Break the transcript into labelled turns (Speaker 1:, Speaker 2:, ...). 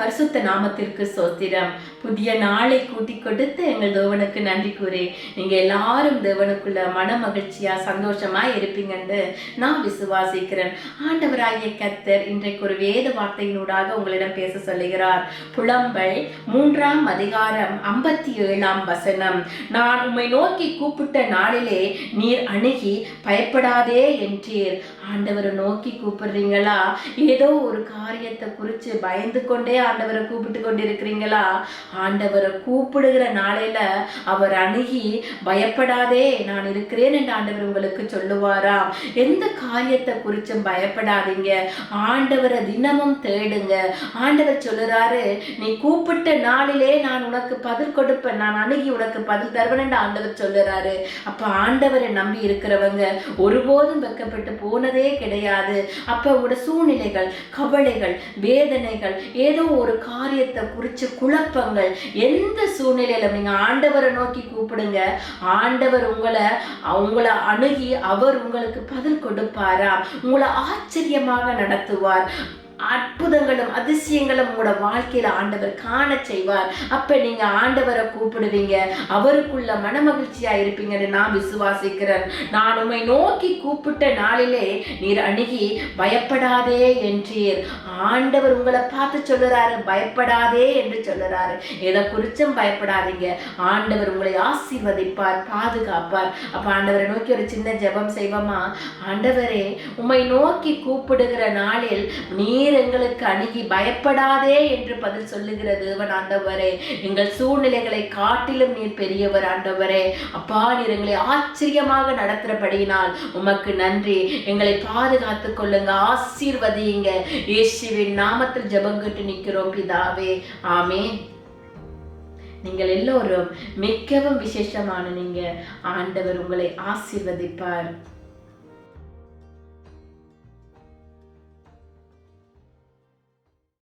Speaker 1: பரிசுத்த நாமத்திற்கு ஸ்தோத்திரம். புதிய நாளை கூட்டி கொடுத்து எங்கள் தேவனுக்கு நன்றி கூறி நீங்க எல்லாரும் தேவனுக்குள்ள மன மகிழ்ச்சியா சந்தோஷமா இருப்பீங்கன்னு நான் விசுவாசிக்கிறேன். ஆண்டவராகிய கர்த்தர் இன்றைக்கு ஒரு வேத வார்த்தையினூடாக உங்களிடம் பேச சொல்லுகிறார். புலம்பல் 3ஆம் அதிகாரம் 57ஆம் வசனம். நான் உம்மை நோக்கி கூப்பிட்ட நாளிலே நீர் அணுகி பயப்படாதே என்றீர். ஆண்டவரை நோக்கி கூப்பிடுறீங்களா? ஏதோ ஒரு காரியத்தை குறித்து பயந்து கொண்டே ஆண்டவரை கூப்பிட்டு கொண்டு இருக்கிறீங்களா? ஆண்டவரை கூப்பிடுகிற நாளையில அவர் அணுகி பயப்படாதே நான் இருக்கிறேன் என்று ஆண்டவர் உங்களுக்கு சொல்லுவாராம். எந்த காரியத்தை குறிச்சும் பயப்படாதீங்க. ஆண்டவரை தினமும் தேடுங்க. ஆண்டவர் சொல்லுறாரு, நீ கூப்பிட்ட நாளிலே நான் உனக்கு பதில் கொடுப்பேன், நான் அணுகி உனக்கு பதில் தருவேன் என்று ஆண்டவர் சொல்லுறாரு. அப்ப ஆண்டவரை நம்பி இருக்கிறவங்க ஒருபோதும் வெட்கப்பட்டு போனதே கிடையாது. அப்ப உங்களோட சூழ்நிலைகள், கவலைகள், வேதனைகள், ஏதோ ஒரு காரியத்தை குறிச்சு குழப்பங்கள், எந்த சூழ்நிலையில நீங்க ஆண்டவரை நோக்கி கூப்பிடுங்க. ஆண்டவர் உங்களை அணுகி அவர் உங்களுக்கு பதில் கொடுப்பாரா? உங்களை ஆச்சரியமாக நடத்துவார். அற்புதங்களும் அதிசயங்களும் உங்களோட வாழ்க்கையில ஆண்டவர் காண செய்வார். அப்ப நீங்க ஆண்டவரை கூப்பிடுவீங்க, அவருக்குள்ள மன மகிழ்ச்சியா இருப்பீங்கன்னு நான் விசுவாசிக்கிறேன். நான் உம்மை நோக்கி கூப்பிட்ட நாளிலே நீர் அணுகி பயப்படாதே என்றீர். ஆண்டவர் உங்களை பார்த்து சொல்லுறாரு, பயப்படாதே என்று சொல்லுறாரு. எதை குறிச்சும் பயப்படாதீங்க. ஆண்டவர் உங்களை ஆசீர்வதிப்பார், பாதுகாப்பார். அப்ப ஆண்டவரை நோக்கி ஒரு சின்ன ஜெபம் செய்வோமா? ஆண்டவரே, உம்மை நோக்கி கூப்பிடுகிற நாளில் நீர் எங்களுக்கு அணுகி பயப்படாதே என்று பதில் சொல்லுகிற தேவன் ஆண்டவரே. எங்கள் சூழ்நிலைகளை காட்டிலும் நீர் பெரியவர் ஆண்டவரே. அப்பா, நீர் எங்களை ஆச்சரியமாக நடத்துறபடியினால் உமக்கு நன்றி. எங்களை பாதுகாத்துக் கொள்ளுங்க, ஆசீர்வதியுங்க. இயேசுவின் நாமத்தில் ஜெபங்கிட்டு நிற்கிறோம் பிதாவே, ஆமென். நீங்கள் எல்லோரும் மிகவும் விசேஷமான நீங்க. ஆண்டவர் உங்களை ஆசீர்வதிப்பார்.